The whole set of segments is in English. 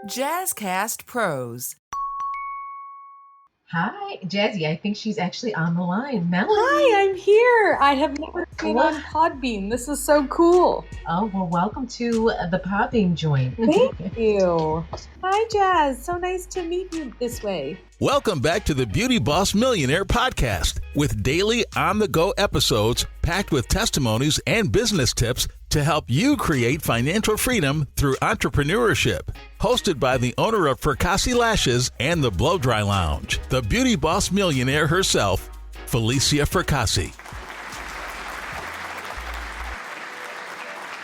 Jazzcast Pros. Hi, Jazzy. I think she's actually on the line. Hi, Melanie. I'm here. I have never been What? on Podbean. This is so cool. Oh, well, welcome to the Popping joint. Thank you. Hi, Jazz. So nice to meet you this way. Welcome back to the Beauty Boss Millionaire podcast with daily on-the-go episodes packed with testimonies and business tips to help you create financial freedom through entrepreneurship. Hosted by the owner of Fracassi Lashes and the Blow Dry Lounge, the Beauty Boss Millionaire herself, Felicia Fracassi.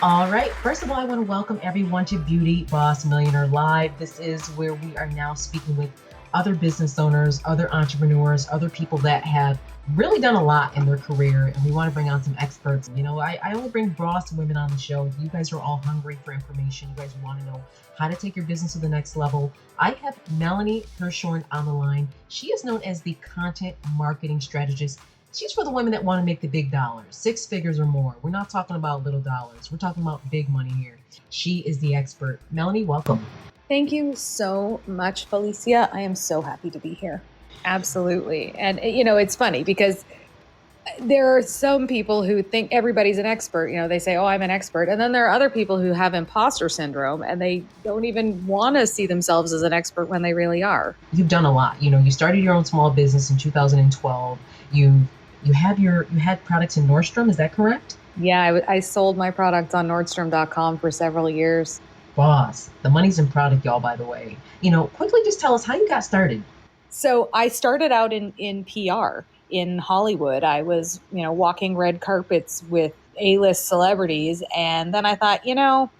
All right. First of all, I want to welcome everyone to Beauty Boss Millionaire Live. This is where we are now speaking with other business owners, other entrepreneurs, other people that have really done a lot in their career. And we want to bring on some experts. You know, I only bring boss women on the show. You guys are all hungry for information. You guys want to know how to take your business to the next level. I have Melanie Herschorn on the line. She is known as the content marketing strategist. She's for the women that want to make the big dollars, 6 figures or more. We're not talking about little dollars. We're talking about big money here. She is the expert. Melanie, welcome. Thank you so much, Felicia. I am so happy to be here. Absolutely. And, you know, it's funny because there are some people who think everybody's an expert. You know, they say, oh, I'm an expert. And then there are other people who have imposter syndrome and they don't even want to see themselves as an expert when they really are. You've done a lot. You know, you started your own small business in 2012. You had products in Nordstrom. Is that correct? Yeah, I sold my products on Nordstrom.com for several years. Boss, the money's in product, y'all, by the way. You know, quickly just tell us how you got started. So I started out in PR in Hollywood. I was, you know, walking red carpets with A-list celebrities. And then I thought, you know,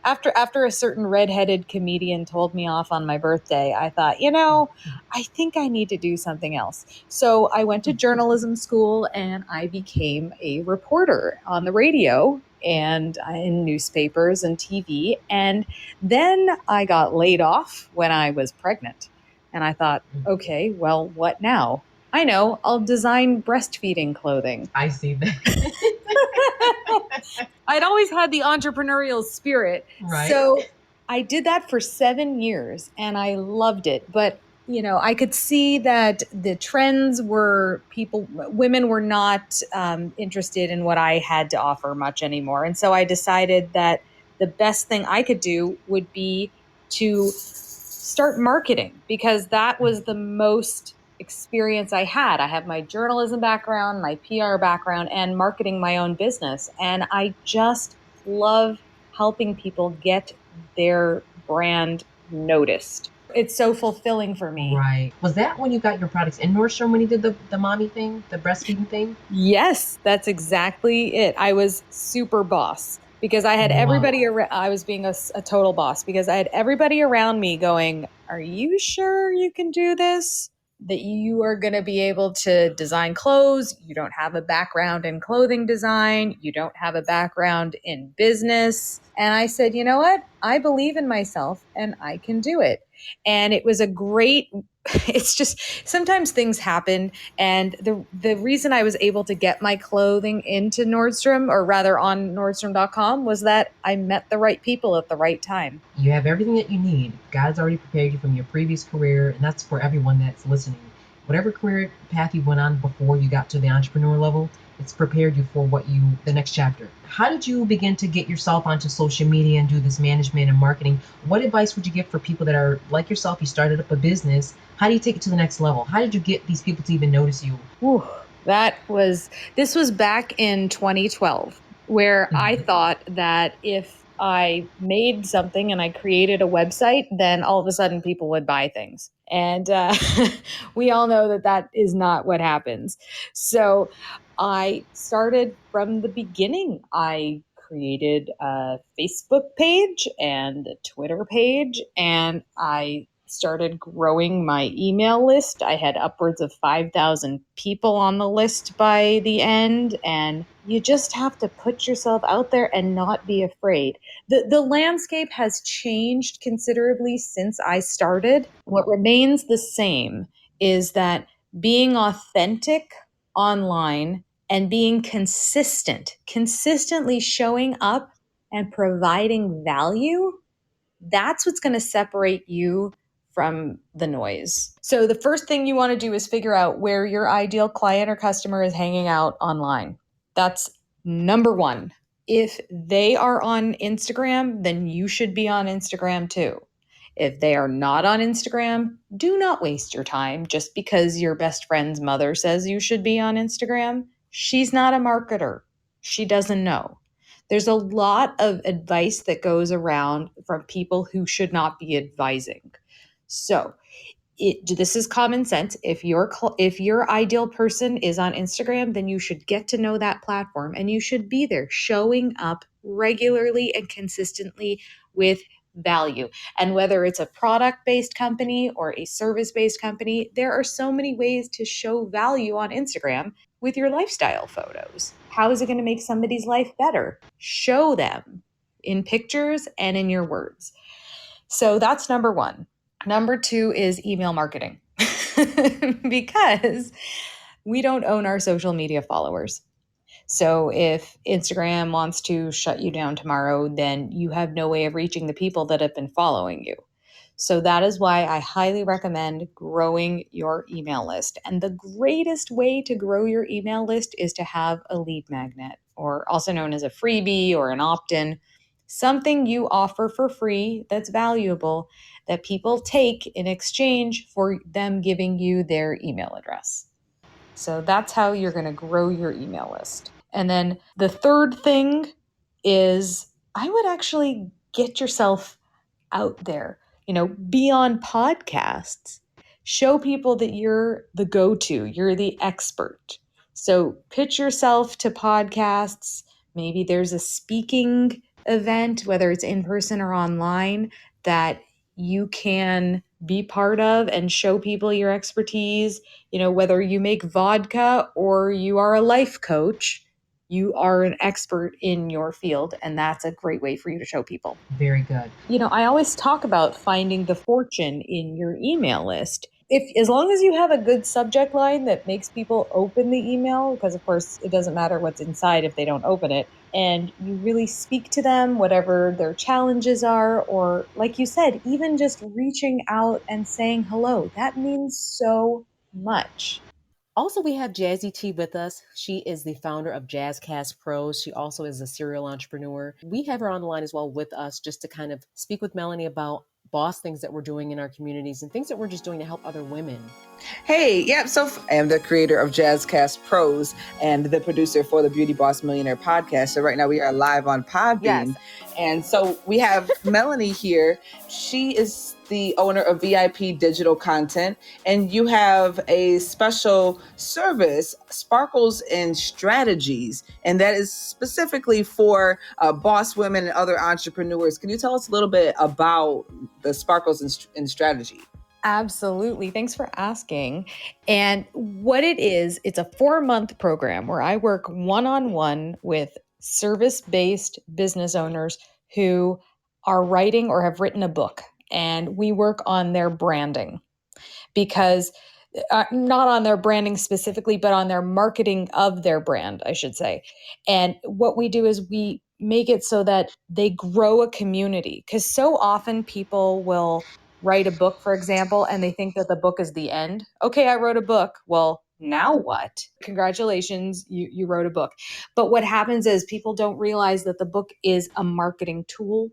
after a certain redheaded comedian told me off on my birthday, I thought, you know, I think I need to do something else. So I went to journalism school and I became a reporter on the radio and in newspapers and TV. And then I got laid off when I was pregnant. And I thought, okay, well, what now? I know, I'll design breastfeeding clothing. I see that. I'd always had the entrepreneurial spirit. Right. So I did that for 7 years and I loved it. But, you know, I could see that the trends were women were not interested in what I had to offer much anymore. And so I decided that the best thing I could do would be to start marketing because that was the most experience I had. I have my journalism background, my PR background, and marketing my own business. And I just love helping people get their brand noticed. It's so fulfilling for me. Right. Was that when you got your products in Nordstrom when you did the mommy thing, the breastfeeding thing? Yes, that's exactly it. I was super boss. Because I had everybody around, I was being a total boss because I had everybody around me going, are you sure you can do this? That you are going to be able to design clothes. You don't have a background in clothing design. You don't have a background in business. And I said, you know what? I believe in myself and I can do it. And it was it's just sometimes things happen. And the reason I was able to get my clothing into Nordstrom, or rather on Nordstrom.com, was that I met the right people at the right time. You have everything that you need. God's already prepared you from your previous career, and that's for everyone that's listening. Whatever career path you went on before you got to the entrepreneur level, it's prepared you for the next chapter. How did you begin to get yourself onto social media and do this management and marketing? What advice would you give for people that are like yourself? You started up a business. How do you take it to the next level? How did you get these people to even notice you? Ooh, this was back in 2012, where I thought that if I made something and I created a website, then all of a sudden people would buy things. And we all know that is not what happens. So I started from the beginning. I created a Facebook page and a Twitter page, and I started growing my email list. I had upwards of 5,000 people on the list by the end. And you just have to put yourself out there and not be afraid. The landscape has changed considerably since I started. What remains the same is that being authentic online and being consistently showing up and providing value That's what's going to separate you from the noise. So the first thing you want to do is figure out where your ideal client or customer is hanging out online. That's number one. If they are on Instagram, then you should be on Instagram too. If they are not on Instagram, do not waste your time just because your best friend's mother says you should be on Instagram. She's not a marketer. She doesn't know. There's a lot of advice that goes around from people who should not be advising. So this is common sense. If your ideal person is on Instagram, then you should get to know that platform and you should be there showing up regularly and consistently with value. And whether it's a product-based company or a service-based company, there are so many ways to show value on Instagram with your lifestyle photos. How is it going to make somebody's life better? Show them in pictures and in your words. So that's number one. Number two is email marketing because we don't own our social media followers. So if Instagram wants to shut you down tomorrow, then you have no way of reaching the people that have been following you. So that is why I highly recommend growing your email list. And the greatest way to grow your email list is to have a lead magnet, or also known as a freebie or an opt-in, something you offer for free that's valuable that people take in exchange for them giving you their email address. So that's how you're going to grow your email list. And then the third thing is I would actually get yourself out there, be on podcasts, show people that you're the go-to, you're the expert. So pitch yourself to podcasts. Maybe there's a speaking event, whether it's in person or online, that you can be part of and show people your expertise. Whether you make vodka or you are a life coach, you are an expert in your field, and that's a great way for you to show people. Very good. I always talk about finding the fortune in your email list. As long as you have a good subject line that makes people open the email, because of course it doesn't matter what's inside if they don't open it, and you really speak to them, whatever their challenges are, or like you said, even just reaching out and saying hello, that means so much. Also, we have Jazzy T with us. She is the founder of Jazzcast Pros. She also is a serial entrepreneur. We have her on the line as well with us just to kind of speak with Melanie about boss things that we're doing in our communities and things that we're just doing to help other women. Hey, yep. So I am the creator of Jazzcast Pros and the producer for the Beauty Boss Millionaire podcast. So right now we are live on Podbean. Yes. And so we have Melanie here. She is the owner of VIP Digital Content, and you have a special service, Sparkles and Strategies, and that is specifically for boss women and other entrepreneurs. Can you tell us a little bit about the Sparkles and Strategy? Absolutely. Thanks for asking. And what it is, it's a 4-month program where I work one-on-one with service-based business owners who are writing or have written a book. And we work on their branding because not on their branding specifically, but on their marketing of their brand, I should say. And what we do is we make it so that they grow a community, because so often people will write a book, for example, and they think that the book is the end. Okay, I wrote a book. Well, now what? Congratulations, you wrote a book. But what happens is people don't realize that the book is a marketing tool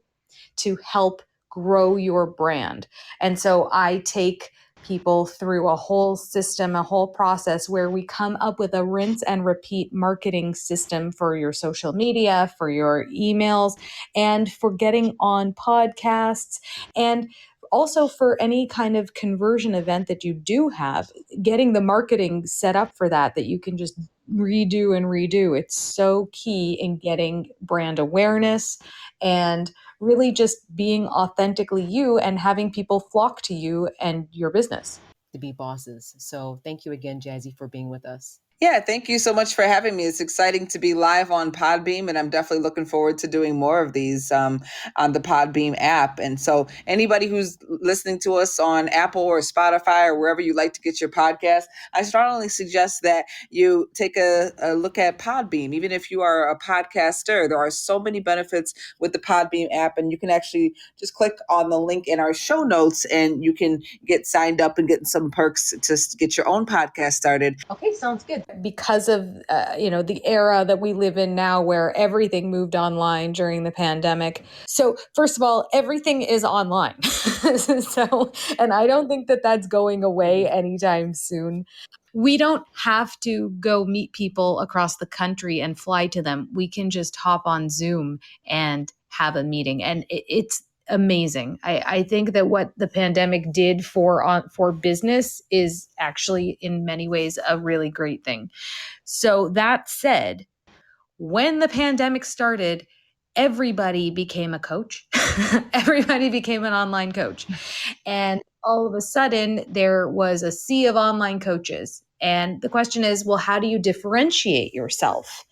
to help grow your brand. And so I take people through a whole system, a whole process where we come up with a rinse and repeat marketing system for your social media, for your emails, and for getting on podcasts, and also for any kind of conversion event that you do have, getting the marketing set up for that you can just redo and redo. It's so key in getting brand awareness and really just being authentically you and having people flock to you and your business. To be bosses. So thank you again, Jazzy, for being with us. Yeah, thank you so much for having me. It's exciting to be live on Podbeam, and I'm definitely looking forward to doing more of these on the Podbeam app. And so, anybody who's listening to us on Apple or Spotify or wherever you like to get your podcast, I strongly suggest that you take a look at Podbeam. Even if you are a podcaster, there are so many benefits with the Podbeam app, and you can actually just click on the link in our show notes, and you can get signed up and get some perks to get your own podcast started. Okay, sounds good. Because of the era that we live in now where everything moved online during the pandemic. So first of all, everything is online. So, and I don't think that that's going away anytime soon. We don't have to go meet people across the country and fly to them. We can just hop on Zoom and have a meeting, and it's amazing. I think that what the pandemic did for business is actually in many ways a really great thing. So that said, when the pandemic started, everybody became a coach. Everybody became an online coach. And all of a sudden, there was a sea of online coaches. And the question is, well, how do you differentiate yourself?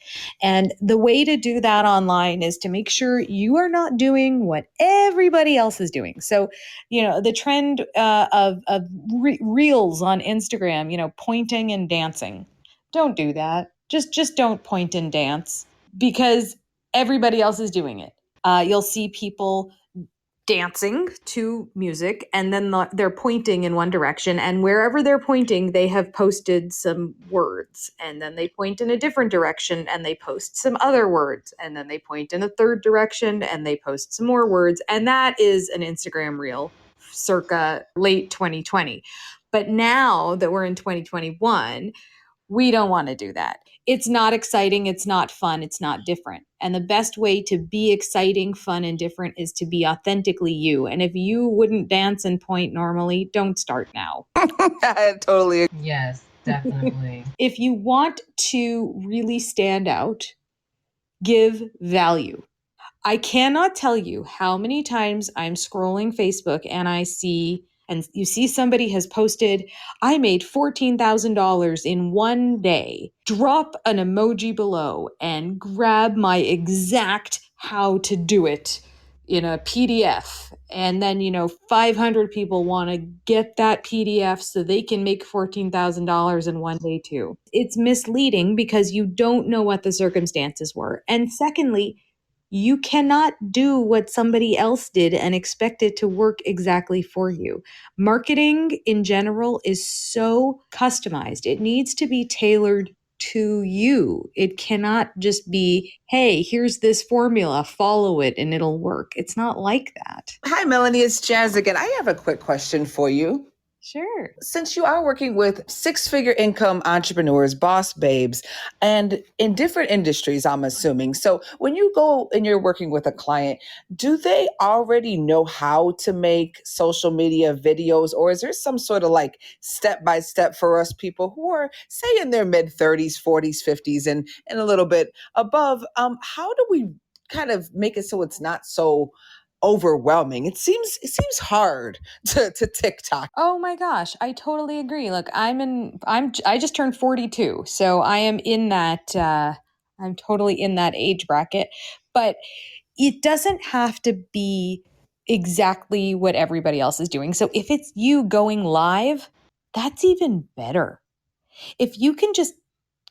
And the way to do that online is to make sure you are not doing what everybody else is doing. So, the trend of reels on Instagram, pointing and dancing. Don't do that. Just don't point and dance because everybody else is doing it. You'll see people dancing to music and then they're pointing in one direction, and wherever they're pointing they have posted some words, and then they point in a different direction and they post some other words, and then they point in a third direction and they post some more words, and that is an Instagram reel circa late 2020. But now that we're in 2021, we don't want to do that. It's not exciting, it's not fun, it's not different. And the best way to be exciting, fun, and different is to be authentically you. And if you wouldn't dance and point normally, don't start now. I totally agree. Yes, definitely. If you want to really stand out, give value. I cannot tell you how many times I'm scrolling Facebook and you see somebody has posted, I made $14,000 in one day. Drop an emoji below and grab my exact how to do it in a PDF. And then, 500 people want to get that PDF so they can make $14,000 in one day too. It's misleading because you don't know what the circumstances were. And secondly, you cannot do what somebody else did and expect it to work exactly for you. Marketing in general is so customized. It needs to be tailored to you. It cannot just be, hey, here's this formula, follow it and it'll work. It's not like that. Hi, Melanie. It's Jazz again. I have a quick question for you. Sure. Since you are working with six-figure income entrepreneurs, boss babes, and in different industries, I'm assuming. So when you go and you're working with a client, do they already know how to make social media videos, or is there some sort of like step-by-step for us people who are, say, in their mid-30s, 40s, 50s, and a little bit above? How do we kind of make it so it's not so overwhelming? It seems hard to TikTok. Oh my gosh, I totally agree. Look, I just turned 42, so I am in that I'm totally in that age bracket, but it doesn't have to be exactly what everybody else is doing. So if it's you going live, that's even better. If you can just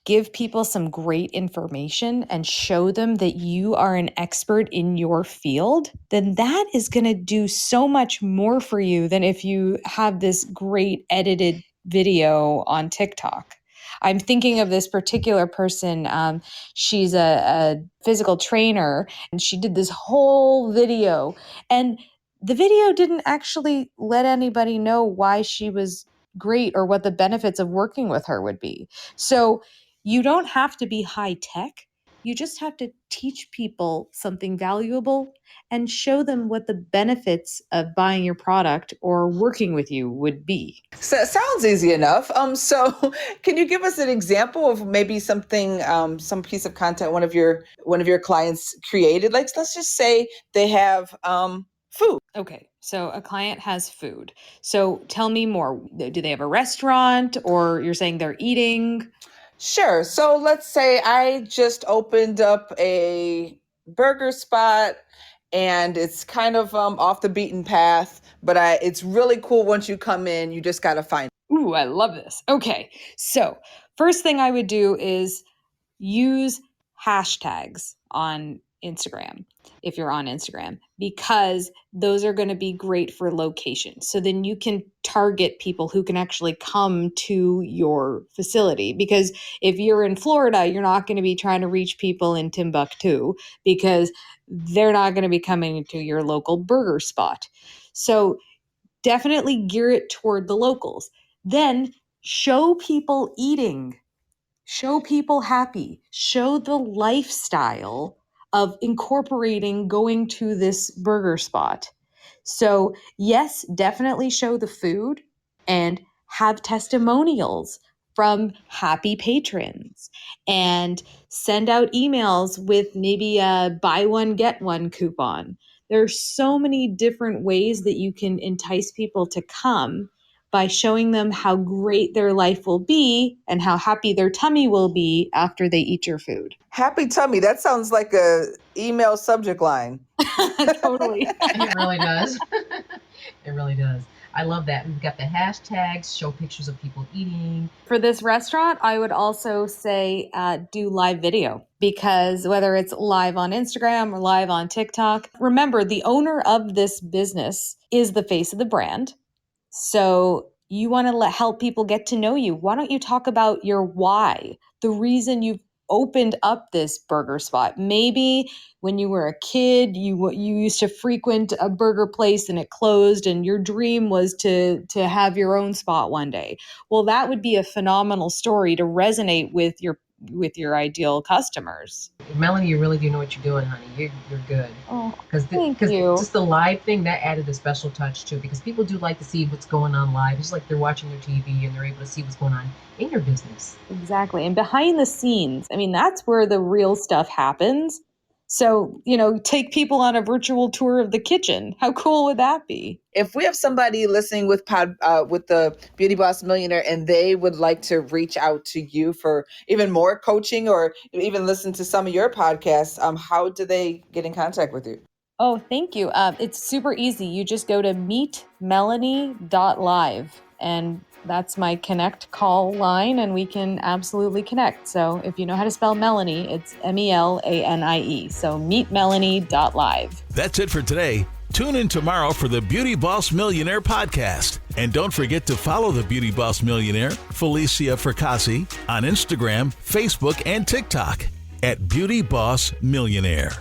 give people some great information and show them that you are an expert in your field, then that is going to do so much more for you than if you have this great edited video on TikTok. I'm thinking of this particular person. She's a physical trainer, and she did this whole video. And the video didn't actually let anybody know why she was great or what the benefits of working with her would be. So you don't have to be high tech. You just have to teach people something valuable and show them what the benefits of buying your product or working with you would be. So it sounds easy enough. So can you give us an example of maybe something, some piece of content one of your clients created? Like, let's just say they have food. Okay, so a client has food. So tell me more. Do they have a restaurant, or you're saying they're eating? Sure. So let's say I just opened up a burger spot and it's kind of off the beaten path, but it's really cool once you come in, you just got to find it. Ooh, I love this. Okay. So, first thing I would do is use hashtags on Instagram if you're on Instagram, because those are going to be great for location. So then you can target people who can actually come to your facility. Because if you're in Florida, you're not going to be trying to reach people in Timbuktu because they're not going to be coming to your local burger spot. So definitely gear it toward the locals. Then show people eating. Show people happy. Show the lifestyle of incorporating going to this burger spot. So, yes, definitely show the food and have testimonials from happy patrons and send out emails with maybe a buy one, get one coupon. There are so many different ways that you can entice people to come by showing them how great their life will be and how happy their tummy will be after they eat your food. Happy tummy. That sounds like a email subject line. Totally. It really does. It really does. I love that. We've got the hashtags, show pictures of people eating. For this restaurant, I would also say do live video, because whether it's live on Instagram or live on TikTok, remember the owner of this business is the face of the brand. So you want to help people get to know you. Why don't you talk about your why, the reason you've opened up this burger spot? Maybe when you were a kid, you used to frequent a burger place and it closed, and your dream was to have your own spot one day. Well, that would be a phenomenal story to resonate with your ideal customers. Melanie, you really do know what you're doing, honey. You're good. Oh, Because thank you. just the live thing, that added a special touch too, because people do like to see what's going on live. It's like they're watching their TV and they're able to see what's going on in your business. Exactly. And behind the scenes, I mean, that's where the real stuff happens. So, take people on a virtual tour of the kitchen. How cool would that be? If we have somebody listening with the Beauty Boss Millionaire and they would like to reach out to you for even more coaching or even listen to some of your podcasts, how do they get in contact with you? Oh, thank you. It's super easy. You just go to meetmelanie.live, and that's my connect call line, and we can absolutely connect. So if you know how to spell Melanie, it's Melanie. So meetmelanie.live. That's it for today. Tune in tomorrow for the Beauty Boss Millionaire podcast. And don't forget to follow the Beauty Boss Millionaire, Felicia Fracassi, on Instagram, Facebook, and TikTok at Beauty Boss Millionaire.